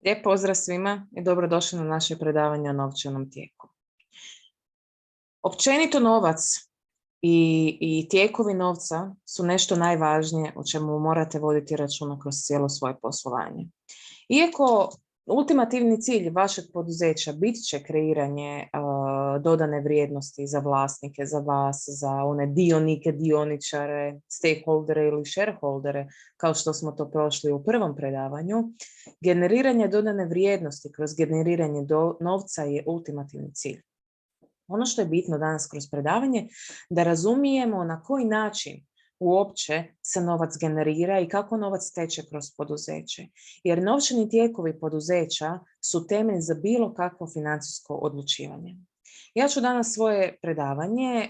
Lijep pozdrav svima i dobrodošli na naše predavanje o novčanom tijeku. Općenito novac i tijekovi novca su nešto najvažnije o čemu morate voditi računa kroz cijelo svoje poslovanje. Iako ultimativni cilj vašeg poduzeća bit će kreiranje dodane vrijednosti za vlasnike, za vas, za one dionike, dioničare, stakeholdere ili shareholdere, kao što smo to prošli u prvom predavanju, generiranje dodane vrijednosti kroz generiranje novca je ultimativni cilj. Ono što je bitno danas kroz predavanje, da razumijemo na koji način uopće se novac generira i kako novac teče kroz poduzeće. Jer novčani tijekovi poduzeća su temelj za bilo kakvo financijsko odlučivanje. Ja ću danas svoje predavanje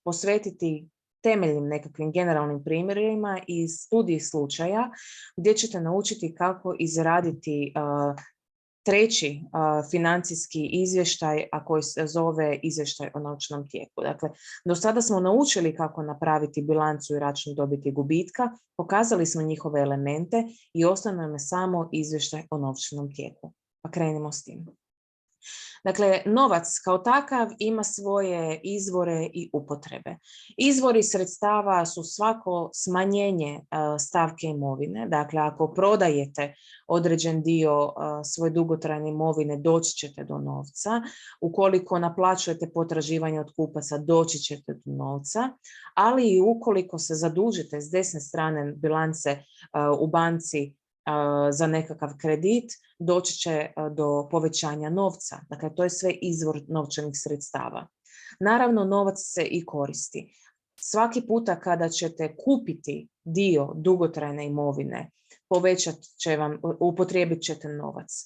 posvetiti temeljnim nekakvim generalnim primjerima iz studij slučaja gdje ćete naučiti kako izraditi treći financijski izvještaj, a koji se zove izvještaj o novčanom tijeku. Dakle, do sada smo naučili kako napraviti bilancu i račun dobiti i gubitka, pokazali smo njihove elemente i ostao nam je samo izvještaj o novčanom tijeku. Pa krenimo s tim. Dakle, novac kao takav ima svoje izvore i upotrebe. Izvori sredstava su svako smanjenje stavke imovine. Dakle, ako prodajete određen dio svoje dugotrajne imovine, doći ćete do novca. Ukoliko naplaćujete potraživanje od kupaca, doći ćete do novca. Ali i ukoliko se zadužite s desne strane bilance u banci za nekakav kredit, doći će do povećanja novca. Dakle, to je sve izvor novčanih sredstava. Naravno, novac se i koristi. Svaki puta kada ćete kupiti dio dugotrajne imovine, upotrijebit ćete novac.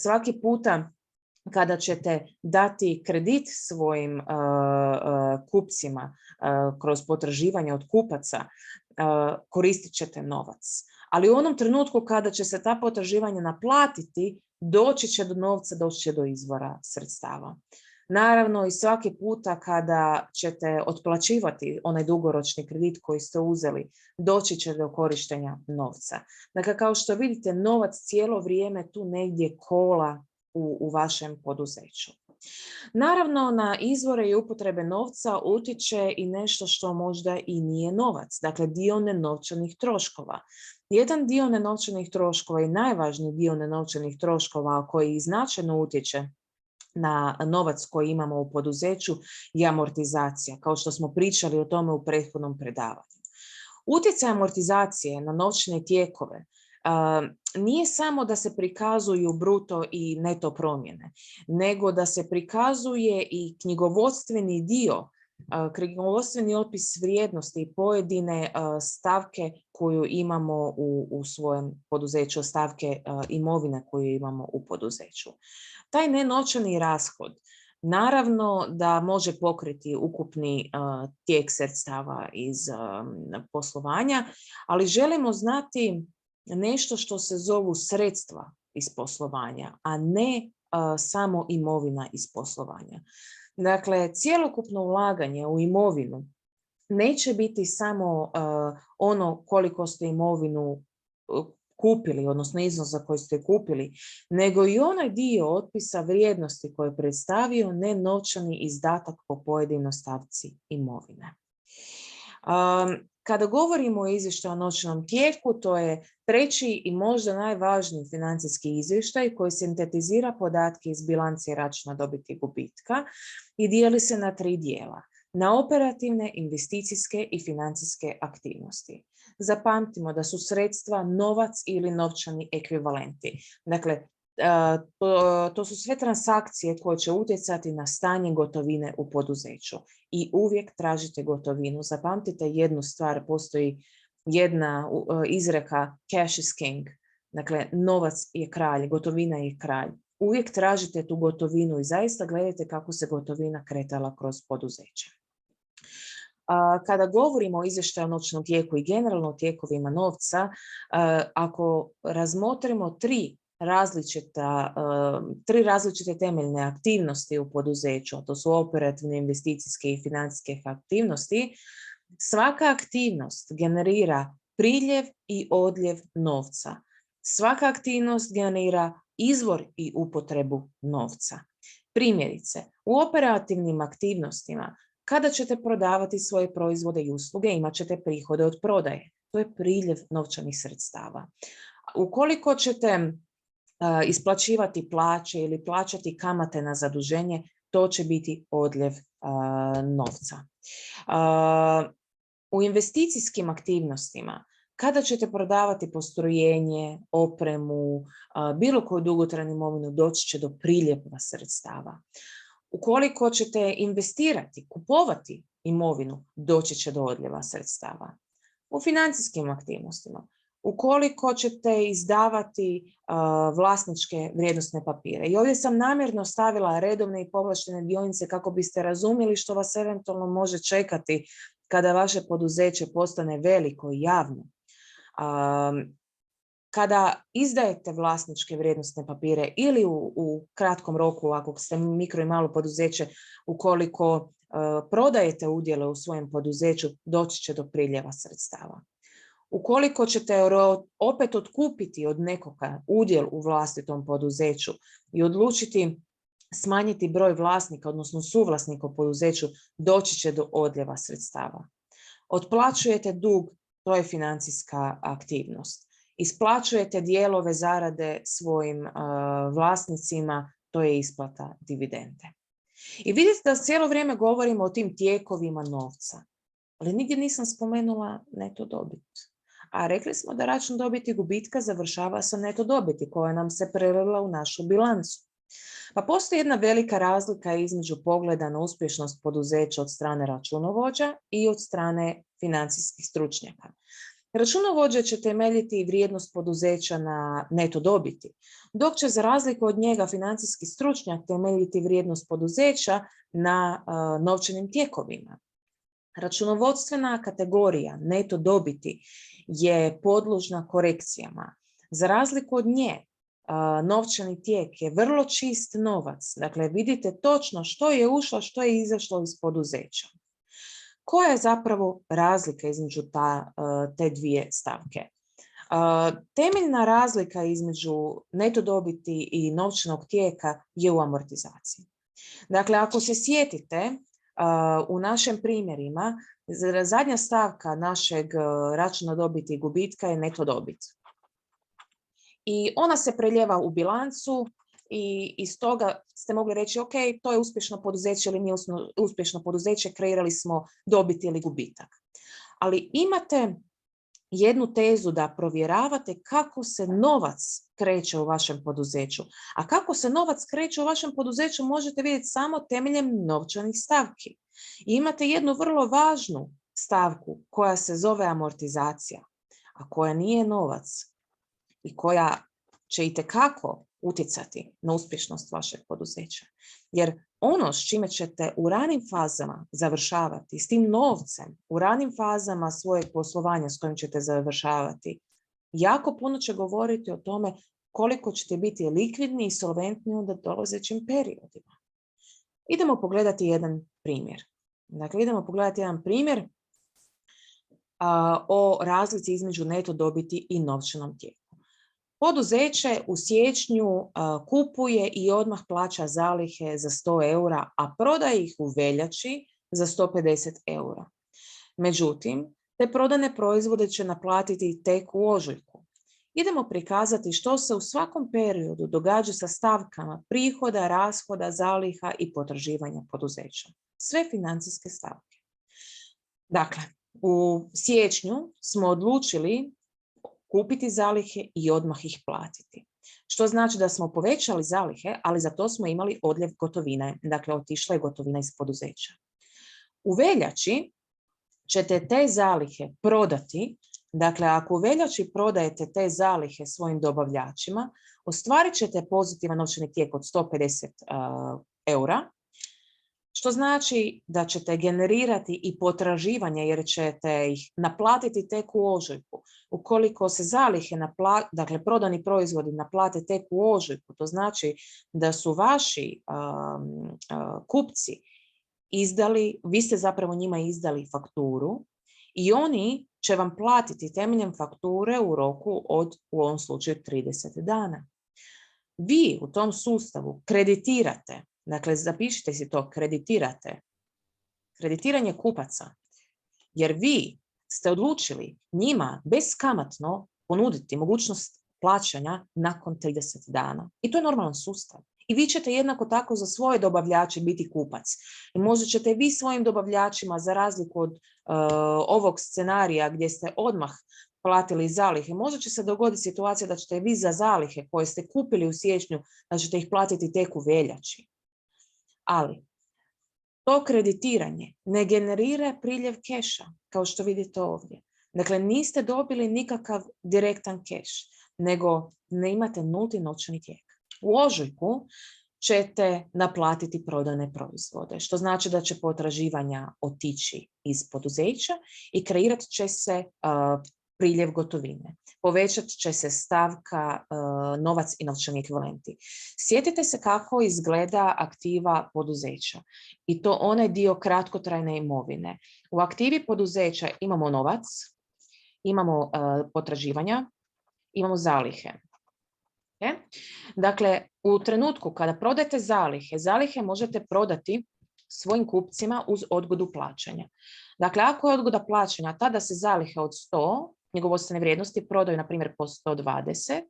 Svaki puta kada ćete dati kredit svojim kupcima kroz potraživanje od kupaca, koristit ćete novac. Ali u onom trenutku kada će se ta potraživanja naplatiti, doći će do novca, doći će do izvora sredstava. Naravno, i svaki puta kada ćete otplaćivati onaj dugoročni kredit koji ste uzeli, doći će do korištenja novca. Dakle, kao što vidite, novac cijelo vrijeme tu negdje kola u vašem poduzeću. Naravno, na izvore i upotrebe novca utječe i nešto što možda i nije novac, dakle dio nenovčanih troškova. Jedan dio nenovčanih troškova i najvažniji dio nenovčanih troškova koji značajno utječe na novac koji imamo u poduzeću je amortizacija, kao što smo pričali o tome u prethodnom predavanju. Utjecaj amortizacije na novčane tijekove nije samo da se prikazuju bruto i neto promjene, nego da se prikazuje i knjigovodstveni dio, knjigovodstveni opis vrijednosti i pojedine stavke koju imamo u svojem poduzeću, stavke imovine koju imamo u poduzeću. Taj nenovčani rashod naravno da može pokriti ukupni tijek sredstava iz poslovanja, ali želimo znati nešto što se zovu sredstva iz poslovanja, a ne samo imovina iz poslovanja. Dakle, cjelokupno ulaganje u imovinu neće biti samo ono koliko ste imovinu kupili, odnosno iznos za koji ste kupili, nego i onaj dio otpisa vrijednosti koji je predstavio nenovčani izdatak po pojedinoj stavci imovine. Kada govorimo o izvještaju o novčanom tijeku, to je treći i možda najvažniji financijski izvještaj koji sintetizira podatke iz bilance i računa dobiti i gubitka i dijeli se na 3 dijela. Na operativne, investicijske i financijske aktivnosti. Zapamtimo da su sredstva novac ili novčani ekvivalenti. Dakle, to su sve transakcije koje će utjecati na stanje gotovine u poduzeću i uvijek tražite gotovinu. Zapamtite jednu stvar, postoji jedna izreka cash is king, dakle novac je kralj, gotovina je kralj. Uvijek tražite tu gotovinu i zaista gledajte kako se gotovina kretala kroz poduzeće. Kada govorimo o izvještaju o novčanom tijeku i generalno o tijekovima novca, ako razmotrimo tri različite temeljne aktivnosti u poduzeću, a to su operativne, investicijske i financijske aktivnosti, svaka aktivnost generira priljev i odljev novca. Svaka aktivnost generira izvor i upotrebu novca. Primjerice, u operativnim aktivnostima, kada ćete prodavati svoje proizvode i usluge, imat ćete prihode od prodaje. To je priljev novčanih sredstava. Ukoliko ćete isplaćivati plaće ili plaćati kamate na zaduženje, to će biti odljev novca. U investicijskim aktivnostima, kada ćete prodavati postrojenje, opremu, bilo koju dugotrajnu imovinu, doći će do priljeva sredstava. Ukoliko ćete investirati, kupovati imovinu, doći će do odljeva sredstava. U financijskim aktivnostima, ukoliko ćete izdavati vlasničke vrijednosne papire. I ovdje sam namjerno stavila redovne i povlaštene dionice kako biste razumjeli što vas eventualno može čekati kada vaše poduzeće postane veliko i javno. Kada izdajete vlasničke vrijednosne papire ili u kratkom roku, ako ste mikro i malo poduzeće, ukoliko prodajete udjele u svojem poduzeću, doći će do priljeva sredstava. Ukoliko ćete opet otkupiti od nekoga udjel u vlastitom poduzeću i odlučiti smanjiti broj vlasnika, odnosno suvlasnika u poduzeću, doći će do odljeva sredstava. Otplaćujete dug, to je financijska aktivnost. Isplaćujete dijelove zarade svojim vlasnicima, to je isplata dividende. I vidite da cijelo vrijeme govorimo o tim tijekovima novca, ali nigdje nisam spomenula neto dobit. A rekli smo da račun dobiti i gubitka završava sa neto dobiti koja nam se prelila u našu bilancu. Pa postoji jedna velika razlika između pogleda na uspješnost poduzeća od strane računovođa i od strane financijskih stručnjaka. Računovođa će temeljiti vrijednost poduzeća na neto dobiti, dok će za razliku od njega financijski stručnjak temeljiti vrijednost poduzeća na novčanim tijekovima. Računovodstvena kategorija neto dobiti je podložna korekcijama. Za razliku od nje, novčani tijek je vrlo čist novac. Dakle, vidite točno što je ušlo, što je izašlo iz poduzeća. Koja je zapravo razlika između te dvije stavke? Temeljna razlika između neto dobiti i novčanog tijeka je u amortizaciji. Dakle, ako se sjetite, u našim primjerima, zadnja stavka našeg računa dobiti i gubitka je neto dobit. I ona se preljeva u bilancu i iz toga ste mogli reći ok, to je uspješno poduzeće ili nije uspješno poduzeće, kreirali smo dobit ili gubitak. Ali imate jednu tezu da provjeravate kako se novac kreće u vašem poduzeću. A kako se novac kreće u vašem poduzeću možete vidjeti samo temeljem novčanih stavki. I imate jednu vrlo važnu stavku koja se zove amortizacija, a koja nije novac i koja će itekako utjecati na uspješnost vašeg poduzeća. Jer ono s čime ćete u ranim fazama završavati, s tim novcem, u ranim fazama svojeg poslovanja s kojim ćete završavati, jako puno će govoriti o tome koliko ćete biti likvidni i solventni u dolazećim periodima. Idemo pogledati jedan primjer. Dakle, idemo pogledati jedan primjer o razlici između neto dobiti i novčanom tijeku. Poduzeće u siječnju kupuje i odmah plaća zalihe za 100 eura, a prodaje ih u veljači za 150 eura. Međutim, te prodane proizvode će naplatiti tek u ožujku. Idemo prikazati što se u svakom periodu događa sa stavkama prihoda, rashoda, zaliha i potraživanja poduzeća. Sve financijske stavke. Dakle, u siječnju smo odlučili kupiti zalihe i odmah ih platiti. Što znači da smo povećali zalihe, ali za to smo imali odljev gotovine. Dakle, otišla je gotovina iz poduzeća. U veljači ćete te zalihe prodati. Dakle, ako u veljači prodajete te zalihe svojim dobavljačima, ostvarit ćete pozitivan novčani tijek od 150 eura, što znači da ćete generirati i potraživanja jer ćete ih naplatiti tek u ožujku. Ukoliko se zalihe, dakle prodani proizvodi naplate tek u ožujku, to znači da su vaši kupci izdali, vi ste zapravo njima izdali fakturu I oni će vam platiti temeljem fakture u roku od, u ovom slučaju, 30 dana. Vi u tom sustavu kreditirate, dakle zapišite si to, kreditirate, kreditiranje kupaca, jer vi ste odlučili njima beskamatno ponuditi mogućnost plaćanja nakon 30 dana. I to je normalan sustav. I vi ćete jednako tako za svoje dobavljače biti kupac. I možda ćete vi svojim dobavljačima, za razliku od ovog scenarija gdje ste odmah platili zalihe, možda će se dogoditi situacija da ćete vi za zalihe koje ste kupili u siječnju, da ćete ih platiti tek u veljači. Ali to kreditiranje ne generira priljev keša, kao što vidite ovdje. Dakle, niste dobili nikakav direktan keš, nego ne imate nulti novčani tijek. U ožujku ćete naplatiti prodane proizvode, što znači da će potraživanja otići iz poduzeća i kreirat će se priljev gotovine. Povećat će se stavka novac i novčani ekvivalenti. Sjetite se kako izgleda aktiva poduzeća i to onaj dio kratkotrajne imovine. U aktivi poduzeća imamo novac, imamo potraživanja, imamo zalihe. Dakle, u trenutku kada prodajete zalihe, zalihe možete prodati svojim kupcima uz odgodu plaćanja. Dakle, ako je odgoda plaćanja, tada se zalihe od 100 knjigovodstvene vrijednosti prodaju, na primjer, po 120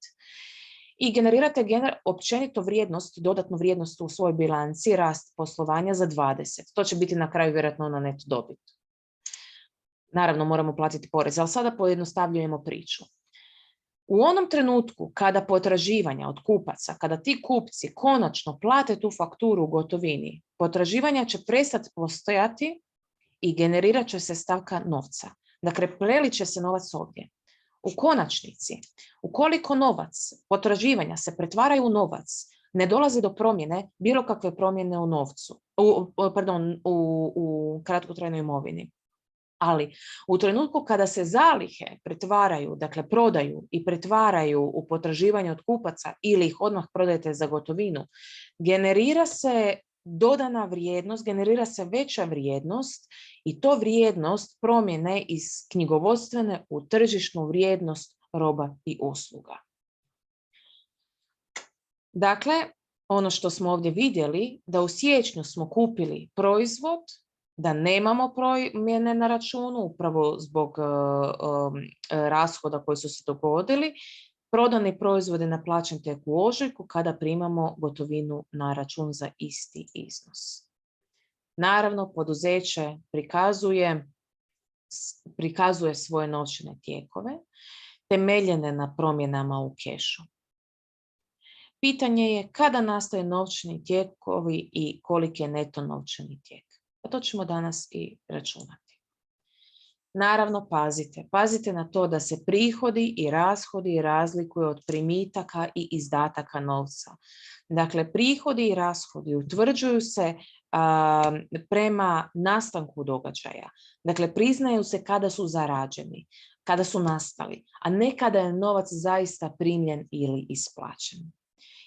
i generirate općenito vrijednost, dodatnu vrijednost u svojoj bilanci, rast poslovanja za 20. To će biti na kraju vjerojatno na neto dobit. Naravno, moramo platiti porez, ali sada pojednostavljujemo priču. U onom trenutku kada potraživanja od kupaca, kada ti kupci konačno plate tu fakturu u gotovini, potraživanja će prestati postojati i generirat će se stavka novca. Dakle, prelit će se novac ovdje. U konačnici, ukoliko potraživanja se pretvaraju u novac, ne dolazi do promjene, bilo kakve promjene u novcu, u kratkotrajnoj imovini. Ali u trenutku kada se zalihe pretvaraju, dakle prodaju i pretvaraju u potraživanje od kupaca ili ih odmah prodajete za gotovinu, generira se dodana vrijednost, generira se veća vrijednost i to vrijednost promjene iz knjigovodstvene u tržišnu vrijednost roba i usluga. Dakle, ono što smo ovdje vidjeli, da u siječnju smo kupili proizvod, da nemamo promjene na računu upravo zbog rashoda koji su se dogodili, prodani proizvodi naplaćen tek u ožujku kada primamo gotovinu na račun za isti iznos. Naravno, poduzeće prikazuje svoje novčane tijekove temeljene na promjenama u kešu. Pitanje je kada nastaju novčani tijekovi i koliki je neto novčani tijek. A to ćemo danas i računati. Naravno, pazite na to da se prihodi i rashodi razlikuju od primitaka i izdataka novca. Dakle, prihodi i rashodi utvrđuju se prema nastanku događaja. Dakle, priznaju se kada su zarađeni, kada su nastali, a ne kada je novac zaista primljen ili isplaćen.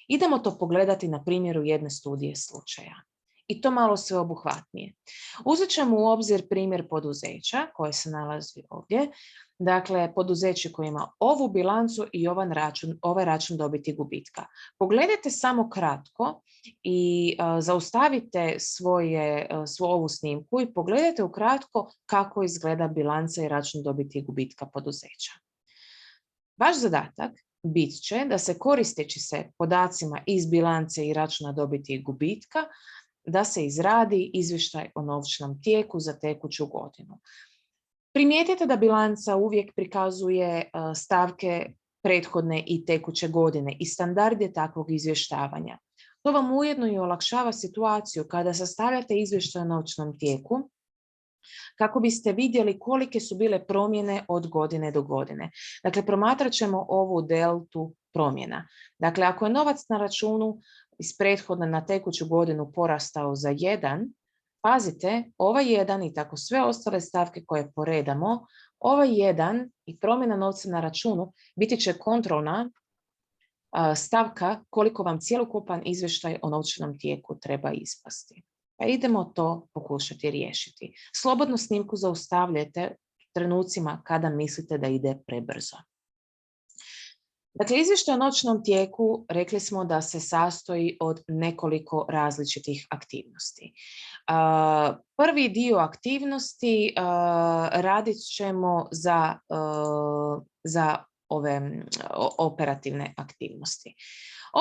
Idemo to pogledati na primjeru jedne studije slučaja. I to malo sveobuhvatnije. Uzet ćemo u obzir primjer poduzeća koje se nalazi ovdje. Dakle, poduzeće koje ima ovu bilancu i ovaj račun dobiti gubitka. Pogledajte samo kratko i zaustavite ovu snimku i pogledajte ukratko kako izgleda bilanca i račun dobiti gubitka poduzeća. Vaš zadatak bit će da se koristeći se podacima iz bilance i računa dobiti i gubitka, da se izradi izvještaj o novčanom tijeku za tekuću godinu. Primijetite da bilanca uvijek prikazuje stavke prethodne i tekuće godine i standard je takvog izvještavanja. To vam ujedno i olakšava situaciju kada sastavljate izvještaj o novčanom tijeku, kako biste vidjeli kolike su bile promjene od godine do godine. Dakle, promatrat ćemo ovu deltu promjena. Dakle, ako je novac na računu iz prethodne na tekuću godinu porastao za 1, pazite, ovaj 1 i tako sve ostale stavke koje poredamo, ovaj 1 i promjena novca na računu biti će kontrolna stavka koliko vam cjelokupan izvještaj o novčanom tijeku treba ispasti. Pa idemo to pokušati riješiti. Slobodno snimku zaustavljajte trenucima kada mislite da ide prebrzo. Dakle, izvještaj o noćnom tijeku rekli smo da se sastoji od nekoliko različitih aktivnosti. Prvi dio aktivnosti radit ćemo za ove operativne aktivnosti.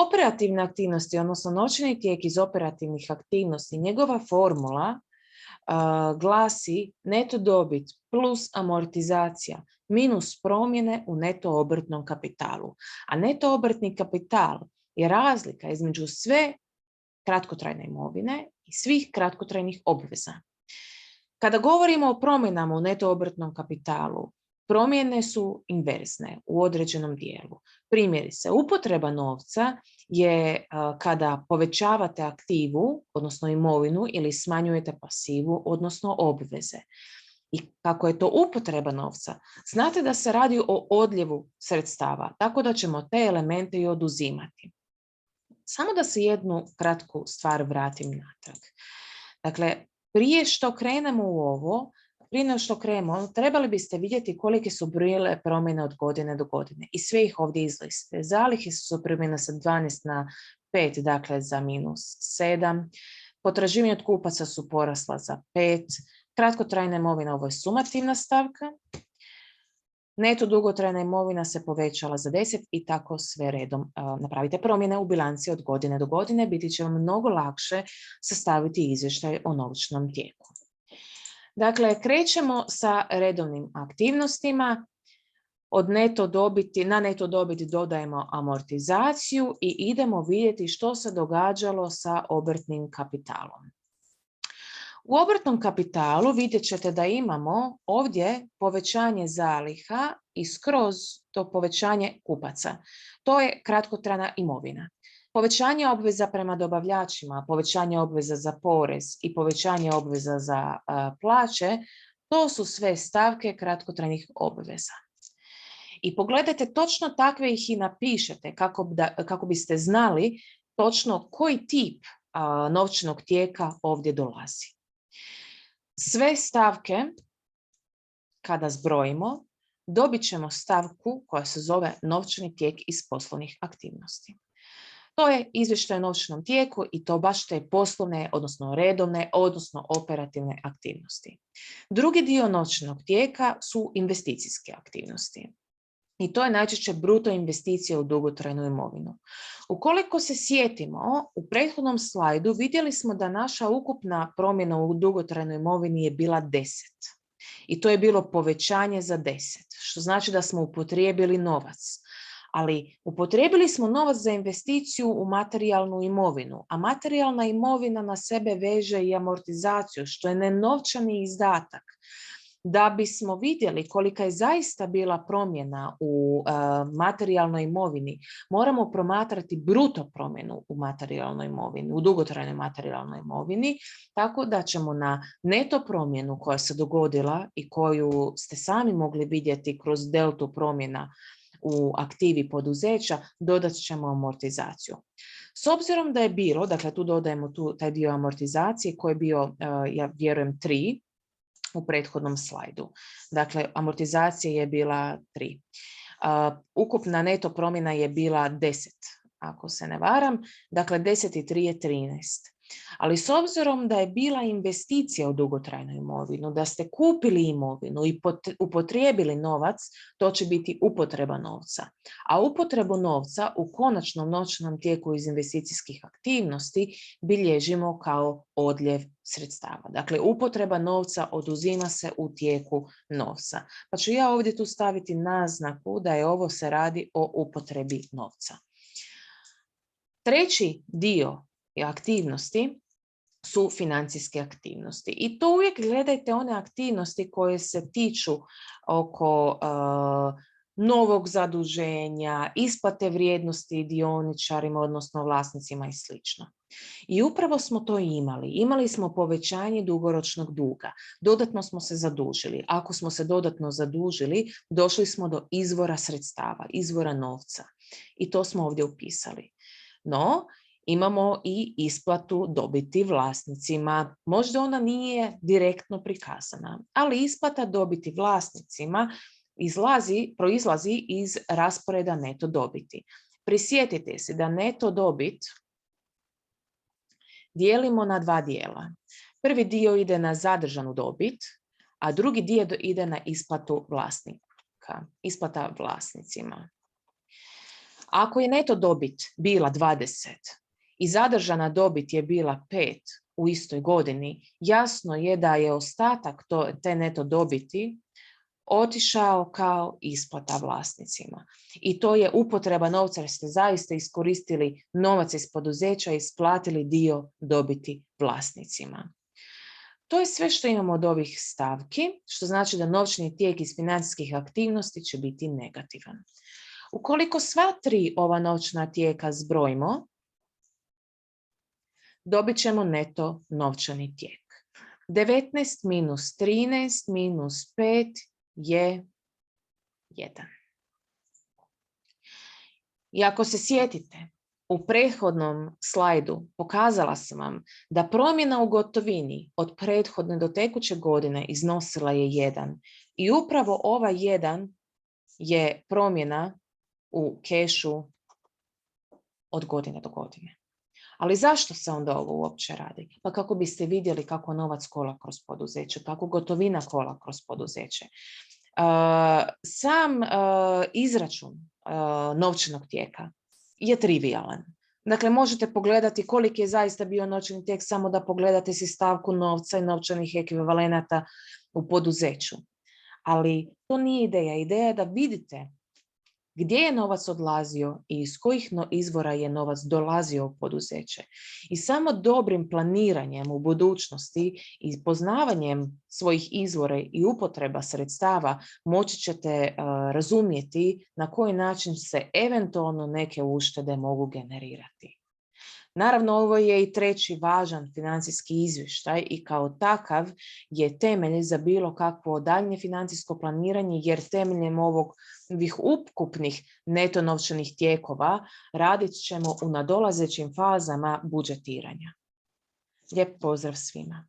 Operativne aktivnosti, odnosno noćni tijek iz operativnih aktivnosti, njegova formula glasi neto dobit plus amortizacija minus promjene u neto obrtnom kapitalu. A neto obrtni kapital je razlika između sve kratkotrajne imovine i svih kratkotrajnih obveza. Kada govorimo o promjenama u neto obrtnom kapitalu, promjene su inverzne u određenom dijelu. Primjerice, upotreba novca je kada povećavate aktivu, odnosno imovinu, ili smanjujete pasivu, odnosno obveze. I kako je to upotreba novca, znate da se radi o odljevu sredstava, tako da ćemo te elemente i oduzimati. Samo da se jednu kratku stvar vratim natrag. Dakle, prije što krenemo u ovo, prije nego što krenemo, trebali biste vidjeti kolike su bile promjene od godine do godine. I sve ih ovdje izliste. Zalihe su promjene sa 12 na 5, dakle za minus 7. Potraživanja od kupaca su porasla za 5. Kratkotrajna imovina, ovo je sumativna stavka. Neto dugotrajna imovina se povećala za 10 i tako sve redom. Napravite promjene u bilanci od godine do godine, biti će vam mnogo lakše sastaviti izvještaj o novčanom tijeku. Dakle, krećemo sa redovnim aktivnostima. Od neto dobiti, na neto dobiti dodajemo amortizaciju i idemo vidjeti što se događalo sa obrtnim kapitalom. U obrtnom kapitalu vidjet ćete da imamo ovdje povećanje zaliha i skroz to povećanje kupaca. To je kratkotrajna imovina. Povećanje obveza prema dobavljačima, povećanje obveza za porez i povećanje obveza za plaće, to su sve stavke kratkotrajnih obveza. I pogledajte, točno takve ih i napišete kako biste znali točno koji tip novčanog tijeka ovdje dolazi. Sve stavke, kada zbrojimo, dobit ćemo stavku koja se zove novčani tijek iz poslovnih aktivnosti. To je izvještaj o novčanom tijeku i to baš te poslovne, odnosno redovne, odnosno operativne aktivnosti. Drugi dio novčanog tijeka su investicijske aktivnosti. I to je najčešće bruto investicija u dugotrajnu imovinu. Ukoliko se sjetimo, u prethodnom slajdu vidjeli smo da naša ukupna promjena u dugotrajnoj imovini je bila 10. I to je bilo povećanje za 10, što znači da smo upotrijebili novac. Ali upotrijebili smo novac za investiciju u materijalnu imovinu, a materijalna imovina na sebe veže i amortizaciju, što je nenovčani izdatak. Da bismo vidjeli kolika je zaista bila promjena u materijalnoj imovini, moramo promatrati bruto promjenu u materijalnoj imovini, u dugotrajnoj materijalnoj imovini, tako da ćemo na neto promjenu koja se dogodila i koju ste sami mogli vidjeti kroz deltu promjena u aktivi poduzeća, dodat ćemo amortizaciju. S obzirom da je bilo, dakle tu dodajemo taj dio amortizacije koji je bio, ja vjerujem, 3, u prethodnom slajdu. Dakle, amortizacija je bila 3. Ukupna neto promjena je bila 10, ako se ne varam. Dakle, 10 i 3 je 13. Ali s obzirom da je bila investicija u dugotrajnu imovinu, da ste kupili imovinu i upotrijebili novac, to će biti upotreba novca. A upotrebu novca u konačnom novčanom tijeku iz investicijskih aktivnosti bilježimo kao odljev sredstava. Dakle, upotreba novca oduzima se u tijeku novca. Pa ću ja ovdje tu staviti naznaku da je ovo se radi o upotrebi novca. Treći dio aktivnosti su financijske aktivnosti. I to uvijek gledajte one aktivnosti koje se tiču oko novog zaduženja, isplate vrijednosti dioničarima, odnosno vlasnicima i sl. I upravo smo to imali. Imali smo povećanje dugoročnog duga. Dodatno smo se zadužili. Ako smo se dodatno zadužili, došli smo do izvora sredstava, izvora novca. I to smo ovdje upisali. No, imamo i isplatu dobiti vlasnicima. Možda ona nije direktno prikazana, ali isplata dobiti vlasnicima proizlazi iz rasporeda neto dobiti. Prisjetite se da neto dobit dijelimo na dva dijela. Prvi dio ide na zadržanu dobit, a drugi dio ide na isplatu vlasnika, isplata vlasnicima. Ako je neto dobit bila 20 i zadržana dobit je bila 5 u istoj godini, jasno je da je ostatak te neto dobiti otišao kao isplata vlasnicima. I to je upotreba novca jer ste zaista iskoristili novac iz poduzeća i isplatili dio dobiti vlasnicima. To je sve što imamo od ovih stavki, što znači da novčani tijek iz financijskih aktivnosti će biti negativan. Ukoliko sva tri ova novčana tijeka zbrojimo, dobit ćemo neto novčani tijek. 19 minus 13 minus 5 je 1. I ako se sjetite, u prethodnom slajdu pokazala sam vam da promjena u gotovini od prethodne do tekuće godine iznosila je 1. I upravo ova 1 je promjena u kešu od godine do godine. Ali zašto se onda ovo uopće radi? Pa kako biste vidjeli kako novac kola kroz poduzeće, kako gotovina kola kroz poduzeće. Sam izračun novčanog tijeka je trivialan. Dakle, možete pogledati koliki je zaista bio novčani tijek samo da pogledate si stavku novca i novčanih ekvivalenata u poduzeću. Ali to nije ideja. Ideja je da vidite gdje je novac odlazio i iz kojih izvora je novac dolazio u poduzeće. I samo dobrim planiranjem u budućnosti i poznavanjem svojih izvora i upotreba sredstava moći ćete razumjeti na koji način se eventualno neke uštede mogu generirati. Naravno, ovo je i treći važan financijski izvještaj i kao takav je temelj za bilo kakvo daljnje financijsko planiranje, jer temeljem ovih ukupnih neto novčanih tijekova radit ćemo u nadolazećim fazama budžetiranja. Lijep pozdrav svima!